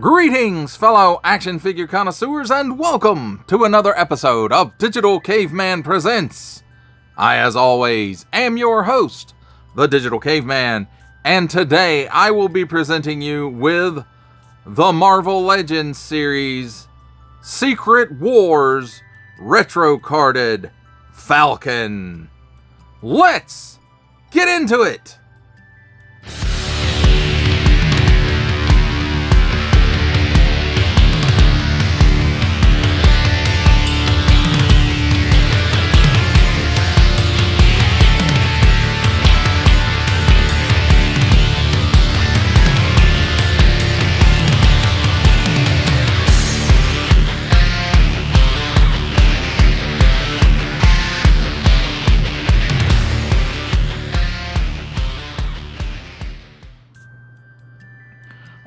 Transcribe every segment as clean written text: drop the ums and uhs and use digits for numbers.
Greetings, fellow action figure connoisseurs, and welcome to another episode of Digital Caveman Presents. I, as always, am your host, the Digital Caveman, and today I will be presenting you with the Marvel Legends series Secret Wars retro-carded Falcon. Let's get into it!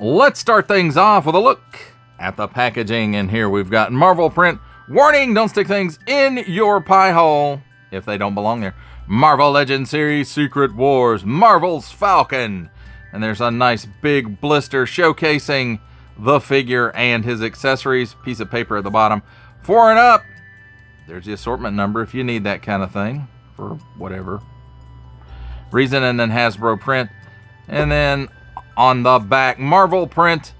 Let's start things off with a look at the packaging, and here we've got Marvel print. Warning, don't stick things in your pie hole if they don't belong there. Marvel Legends series Secret Wars, Marvel's Falcon. And there's a nice big blister showcasing the figure and his accessories. Piece of paper at the bottom. 4 and up. There's the assortment number if you need that kind of thing for whatever reason. And then Hasbro print. And then on the back, Marvel print,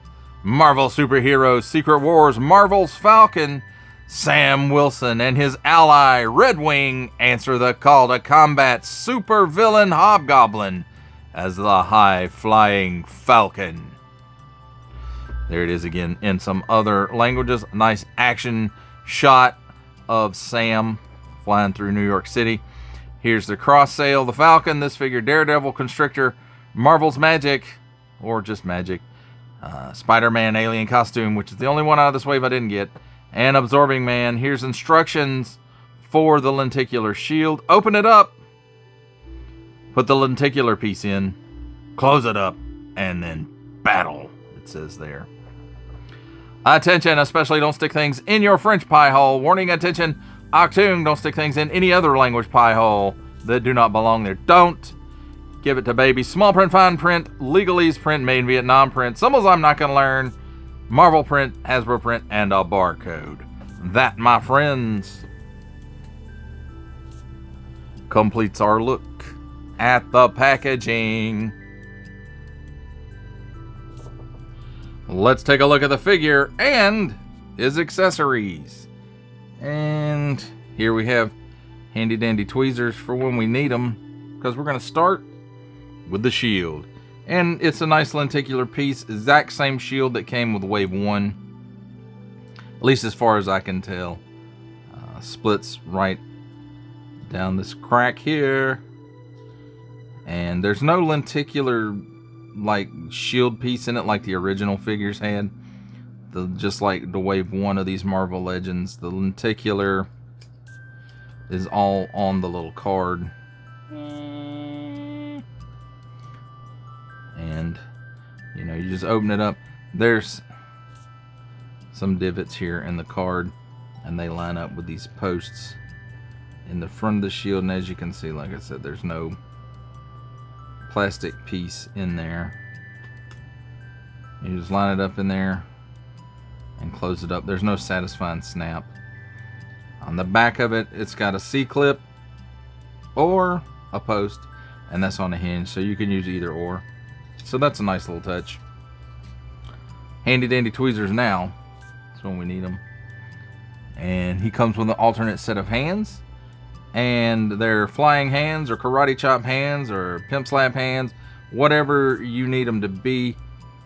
Marvel Superheroes, Secret Wars, Marvel's Falcon. Sam Wilson and his ally, Red Wing, answer the call to combat supervillain Hobgoblin as the high-flying Falcon. There it is again in some other languages. Nice action shot of Sam flying through New York City. Here's the cross sale, the Falcon, this figure, Daredevil, Constrictor, Marvel's Magic, or just Magic, Spider-Man alien costume, which is the only one out of this wave I didn't get, and Absorbing Man. Here's instructions for the lenticular shield. Open it up, put the lenticular piece in, close it up, and then battle, it says there. Attention, especially don't stick things in your French pie hole. Warning, attention, Octung, don't stick things in any other language pie hole that do not belong there. Don't give it to baby. Small print, fine print, legalese print, made in Vietnam print. Symbols I'm not going to learn. Marvel print, Hasbro print, and a barcode. That, my friends, completes our look at the packaging. Let's take a look at the figure and his accessories. And here we have handy dandy tweezers for when we need them, because we're going to start with the shield. And it's a nice lenticular piece, exact same shield that came with wave 1, at least as far as I can tell. Splits right down this crack here, and there's no lenticular like shield piece in it like the original figures had. Just like the wave 1 of these Marvel Legends, the lenticular is all on the little card. And you know, you just open it up. There's some divots here in the card, and they line up with these posts in the front of the shield. And as you can see, like I said, there's no plastic piece in there. You just line it up in there and close it up. There's no satisfying snap. On the back of it, it's got a C-clip or a post, and that's on a hinge, so you can use either or. So that's a nice little touch. Handy dandy tweezers now. That's when we need them. And he comes with an alternate set of hands. And they're flying hands or karate chop hands or pimp slap hands. Whatever you need them to be.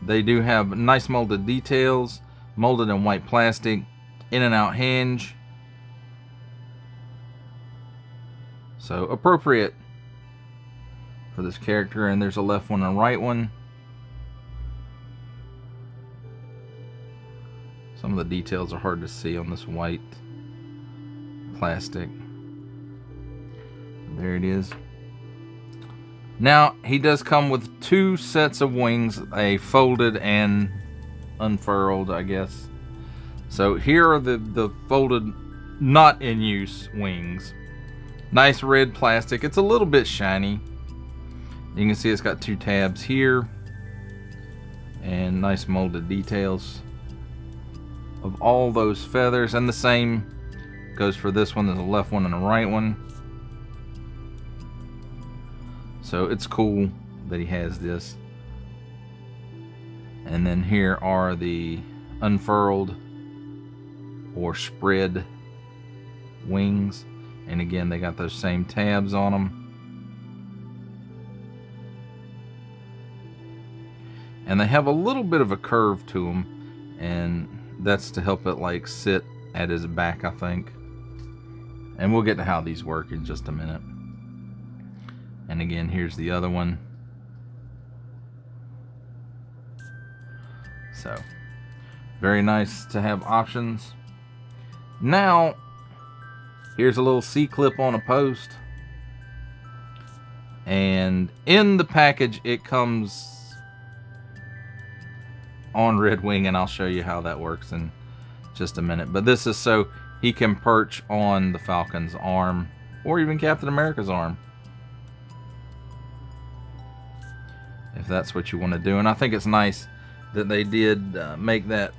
They do have nice molded details. Molded in white plastic. In and out hinge. So appropriate for this character. And there's a left one and a right one. Some of the details are hard to see on this white plastic. There it is. Now, he does come with 2 sets of wings, a folded and unfurled, I guess. So here are the folded, not in use wings. Nice red plastic. It's a little bit shiny. You can see it's got 2 tabs here. And and nice molded details of all those feathers, and the same goes for this one. There's a left one and a right one, so it's cool that he has this. And then here are the unfurled or spread wings, and again they got those same tabs on them. And they have a little bit of a curve to them, and that's to help it like sit at his back, I think. And we'll get to how these work in just a minute. And again, here's the other one. So, very nice to have options. Now, here's a little C-clip on a post. And in the package, it comes on Red Wing, and I'll show you how that works in just a minute. But this is so he can perch on the Falcon's arm, or even Captain America's arm, if that's what you want to do. And I think it's nice that they did make that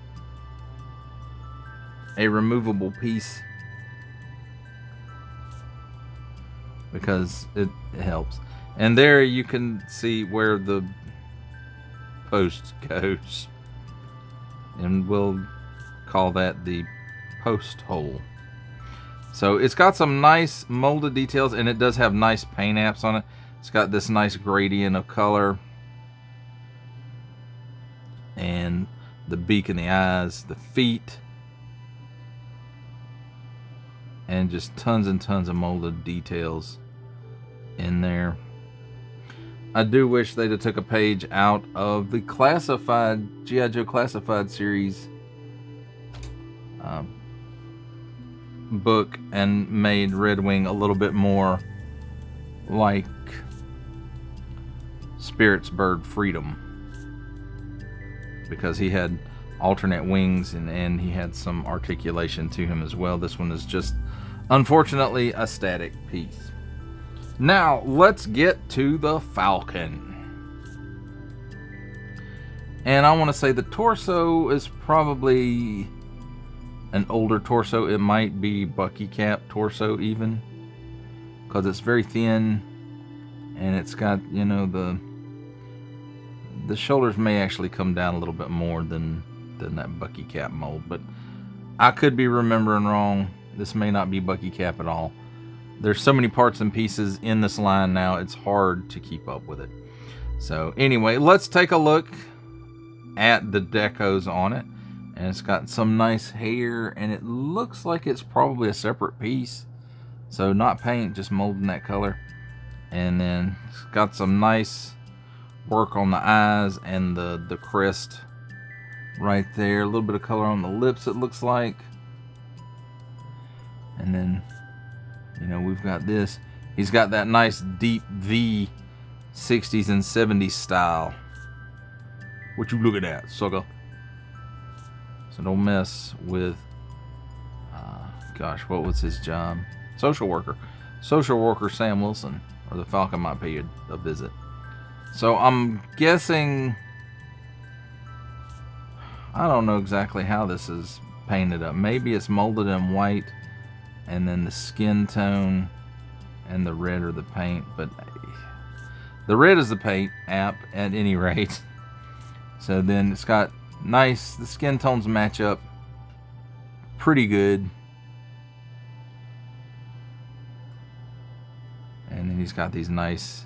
a removable piece, because it helps. And there you can see where the post goes, and we'll call that the post hole. So it's got some nice molded details, and it does have nice paint apps on it. It's got this nice gradient of color, and the beak and the eyes, the feet, and just tons and tons of molded details in there. I do wish they'd have took a page out of the classified G.I. Joe Classified series book and made Red Wing a little bit more like Spirit's bird Freedom, because he had alternate wings and he had some articulation to him as well. This one is just, unfortunately, a static piece. Now, let's get to the Falcon. And I want to say the torso is probably an older torso. It might be Bucky Cap torso even, because it's very thin, and it's got, you know, the shoulders may actually come down a little bit more than that Bucky Cap mold. But I could be remembering wrong. This may not be Bucky Cap at all. There's so many parts and pieces in this line now, it's hard to keep up with it. So anyway, let's take a look at the decos on it. And it's got some nice hair, and it looks like it's probably a separate piece. So not paint, just molding that color. And then it's got some nice work on the eyes and the crest right there. A little bit of color on the lips, it looks like. And then, you know, we've got this. He's got that nice deep V 60s and 70s style. What you looking at, sucker? So don't mess with, gosh, what was his job? Social worker. Social worker Sam Wilson, or the Falcon might pay a visit. So I'm guessing, I don't know exactly how this is painted up. Maybe it's molded in white, and then the skin tone and the red are the paint, but the red is the paint app at any rate. So then it's got nice, the skin tones match up pretty good. And then he's got these nice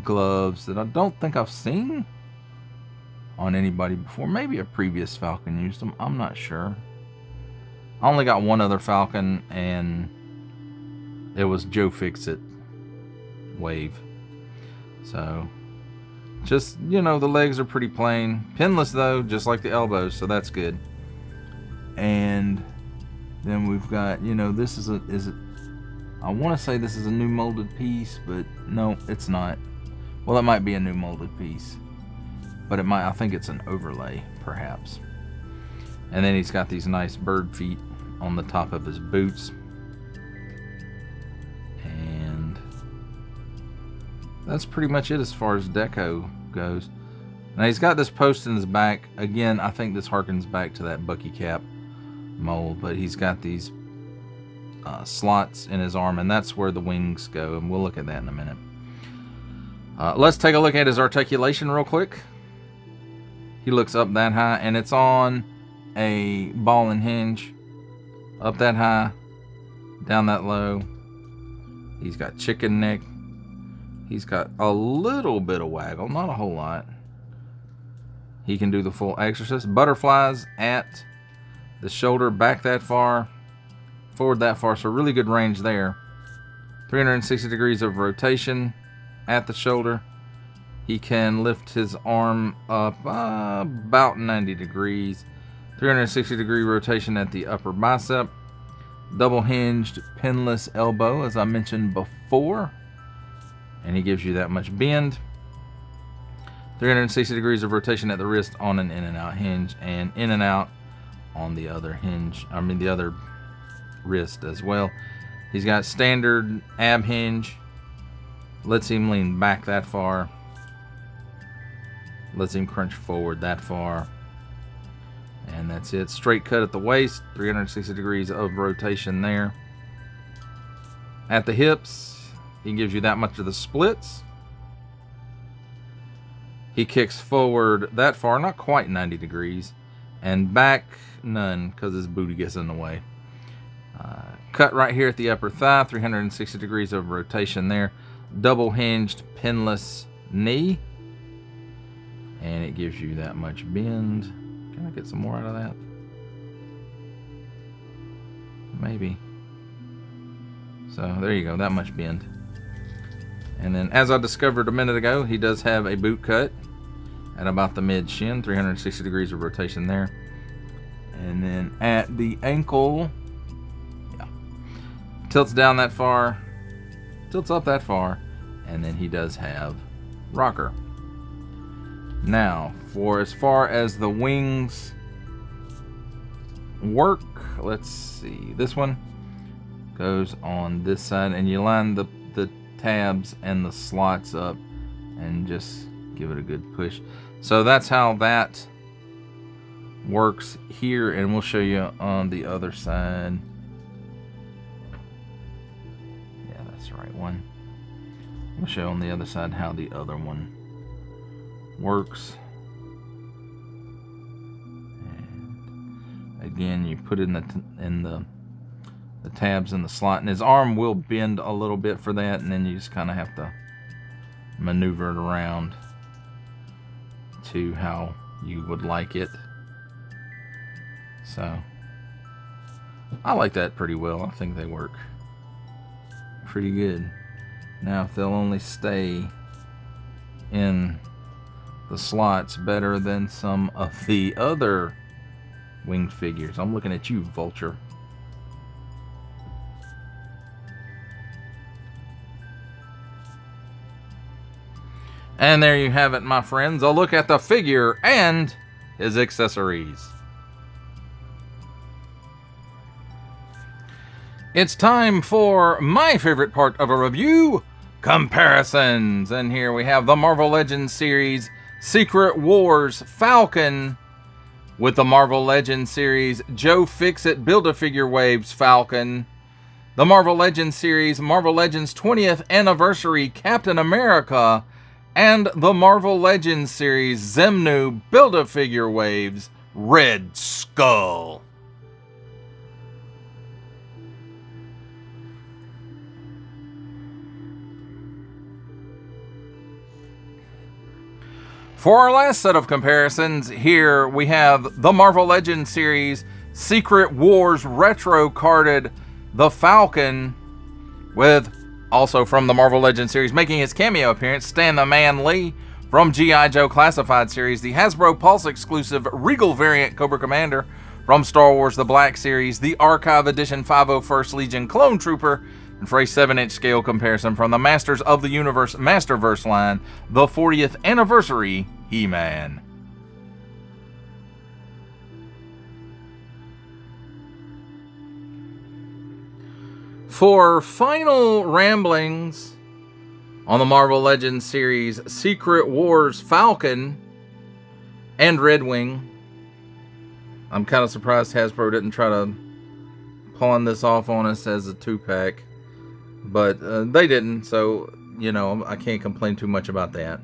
gloves that I don't think I've seen on anybody before. Maybe a previous Falcon used them, I'm not sure. I only got one other Falcon, and it was Joe Fixit Wave. So just, you know, the legs are pretty plain. Pinless though, just like the elbows, so that's good. And then we've got, you know, this is I want to say this is a new molded piece, but no, it's not. Well, it might be a new molded piece, but it might, I think it's an overlay, perhaps. And then he's got these nice bird feet on the top of his boots. And that's pretty much it as far as deco goes. Now he's got this post in his back. Again, I think this harkens back to that Bucky Cap mold, but he's got these slots in his arm, and that's where the wings go, and we'll look at that in a minute. Let's take a look at his articulation real quick. He looks up that high, and it's on a ball and hinge. Up that high, down that low. He's got chicken neck. He's got a little bit of waggle, not a whole lot. He can do the full exorcist. Butterflies at the shoulder, back that far, forward that far, so really good range there. 360 degrees of rotation at the shoulder. He can lift his arm up about 90 degrees. 360 degree rotation at the upper bicep. Double hinged pinless elbow, as I mentioned before. And he gives you that much bend. 360 degrees of rotation at the wrist on an in and out hinge, and in and out on the other hinge. The other wrist as well. He's got standard ab hinge. Lets him lean back that far. Lets him crunch forward that far. And that's it. Straight cut at the waist. 360 degrees of rotation there. At the hips, he gives you that much of the splits. He kicks forward that far, not quite 90 degrees. And back, none, because his booty gets in the way. Cut right here at the upper thigh. 360 degrees of rotation there. Double hinged pinless knee. And it gives you that much bend. Can I get some more out of that? Maybe. So there you go, that much bend. And then, as I discovered a minute ago, he does have a boot cut at about the mid shin. 360 degrees of rotation there. And then at the ankle, yeah, tilts down that far, tilts up that far, and then he does have rocker. Now, for as far as the wings work, let's see. This one goes on this side, and you line the tabs and the slots up and just give it a good push. So that's how that works here, and we'll show you on the other side. Yeah, that's the right one. We'll show on the other side how the other one works. And again, you put it in the tabs in the slot, and his arm will bend a little bit for that, and then you just kind of have to maneuver it around to how you would like it. So I like that pretty well. I think they work pretty good. Now, if they'll only stay in the slots better than some of the other winged figures. I'm looking at you, Vulture. And there you have it, my friends. A look at the figure and his accessories. It's time for my favorite part of a review, comparisons. And here we have the Marvel Legends series Secret Wars Falcon with the Marvel Legends series Joe Fixit Build-A-Figure Waves Falcon, the Marvel Legends series Marvel Legends 20th Anniversary Captain America, and the Marvel Legends series Zemnu Build-A-Figure Waves Red Skull. For our last set of comparisons, here we have the Marvel Legends series Secret Wars Retro carded the Falcon, with also from the Marvel Legends series making his cameo appearance, Stan the Man Lee. From G.I. Joe Classified series, the Hasbro Pulse exclusive Regal variant Cobra Commander. From Star Wars The Black series, the Archive Edition 501st Legion Clone Trooper. And for a 7-inch scale comparison from the Masters of the Universe Masterverse line, the 40th Anniversary He-Man. For final ramblings on the Marvel Legends series Secret Wars Falcon, And Red Wing. I'm kind of surprised Hasbro didn't try to pawn this off on us as a 2-pack. But they didn't, so, you know, I can't complain too much about that.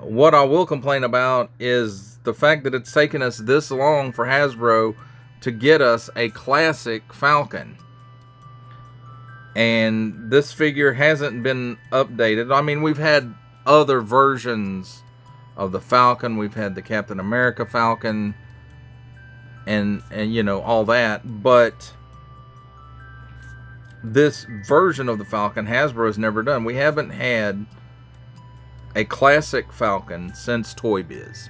What I will complain about is the fact that it's taken us this long for Hasbro to get us a classic Falcon. And this figure hasn't been updated. I mean, we've had other versions of the Falcon. We've had the Captain America Falcon and you know, all that. But this version of the Falcon, Hasbro's never done. We haven't had a classic Falcon since Toy Biz.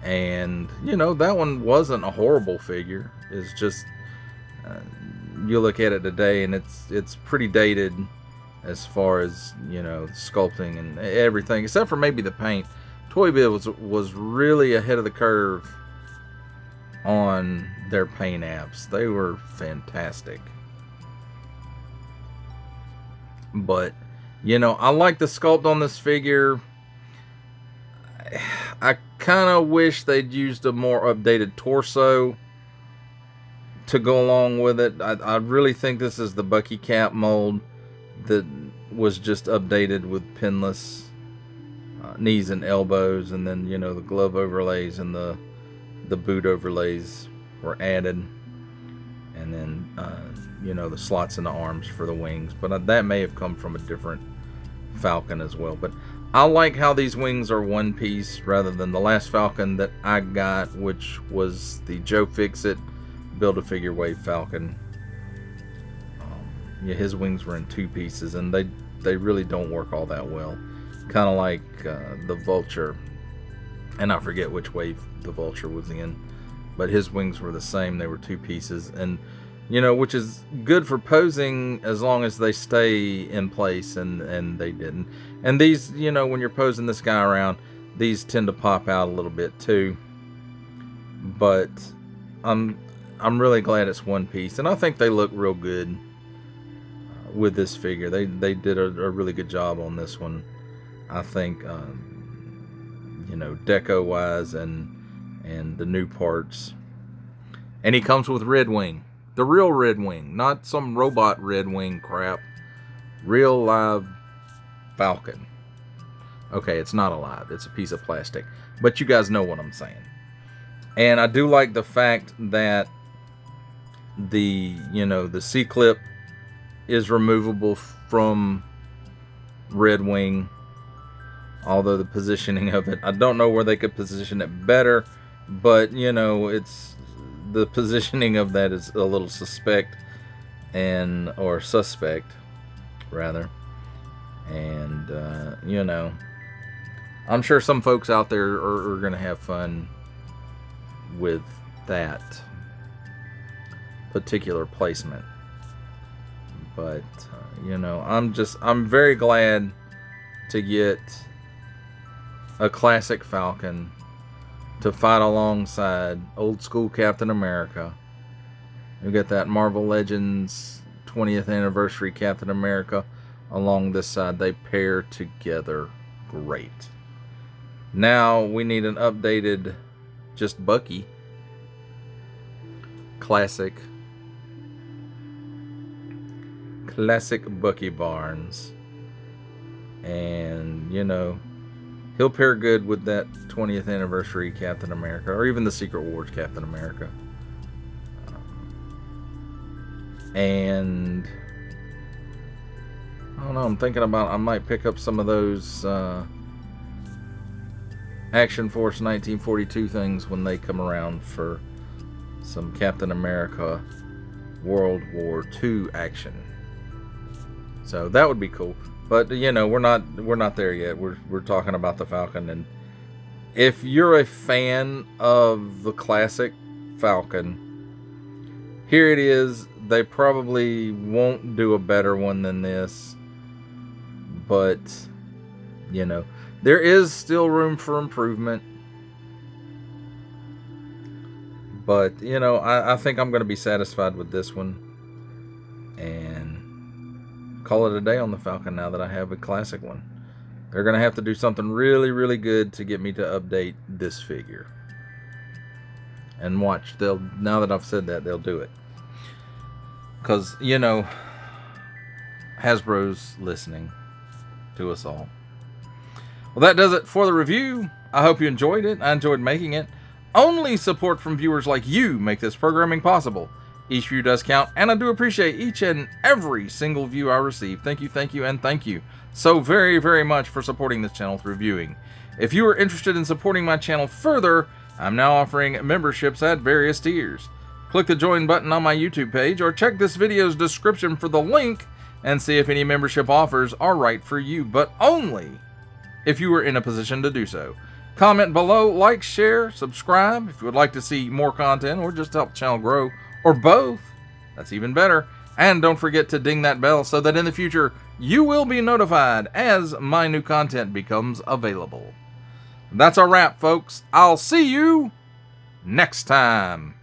And, you know, that one wasn't a horrible figure. It's just, you look at it today and it's pretty dated as far as, you know, sculpting and everything, except for maybe the paint. Toy Biz was really ahead of the curve on their paint apps. They were fantastic. But, you know, I like the sculpt on this figure. I kind of wish they'd used a more updated torso to go along with it. I really think this is the Bucky cap mold that was just updated with pinless knees and elbows, and then, you know, the glove overlays and the boot overlays were added, and then you know, the slots in the arms for the wings. But that may have come from a different Falcon as well. But I like how these wings are one piece rather than the last Falcon that I got, which was the Joe Fixit Build-A-Figure Wave Falcon. Yeah, his wings were in 2 pieces, and they really don't work all that well. Kind of like the Vulture, and I forget which wave the Vulture was in, but his wings were the same. They were 2 pieces, and, you know, which is good for posing as long as they stay in place, and they didn't. And these, you know, when you're posing this guy around, these tend to pop out a little bit too. But I'm really glad it's one piece, and I think they look real good with this figure. They did a really good job on this one. I think, you know, deco wise and the new parts. And he comes with Red Wing. The real Red Wing, not some robot Red Wing crap. Real live Falcon. Okay, it's not alive. It's a piece of plastic. But you guys know what I'm saying. And I do like the fact that the, you know, the C-clip is removable from Red Wing. Although the positioning of it, I don't know where they could position it better. But, you know, it's the positioning of that is a little suspect, or suspect rather. And you know, I'm sure some folks out there are gonna have fun with that particular placement. But you know, I'm very glad to get a classic Falcon to fight alongside old school Captain America. We got that Marvel Legends 20th anniversary Captain America along this side. They pair together great. Now we need an updated just Bucky. Classic Bucky Barnes. And, you know, he'll pair good with that 20th anniversary Captain America, or even the Secret Wars Captain America. And I don't know, I'm thinking about, I might pick up some of those Action Force 1942 things when they come around for some Captain America World War II action. So that would be cool. But, you know, we're not there yet. We're talking about the Falcon. And if you're a fan of the classic Falcon, here it is. They probably won't do a better one than this. But, you know, there is still room for improvement. But, you know, I think I'm going to be satisfied with this one. And call it a day on the Falcon now that I have a classic one. They're going to have to do something really, really good to get me to update this figure. And watch, now that I've said that, they'll do it. Because, you know, Hasbro's listening to us all. Well, that does it for the review. I hope you enjoyed it. I enjoyed making it. Only support from viewers like you make this programming possible. Each view does count, and I do appreciate each and every single view I receive. Thank you, and thank you so very, very much for supporting this channel through viewing. If you are interested in supporting my channel further, I'm now offering memberships at various tiers. Click the join button on my YouTube page, or check this video's description for the link and see if any membership offers are right for you, but only if you are in a position to do so. Comment below, like, share, subscribe if you would like to see more content or just help the channel grow, or both. That's even better. And don't forget to ding that bell so that in the future you will be notified as my new content becomes available. That's a wrap, folks. I'll see you next time.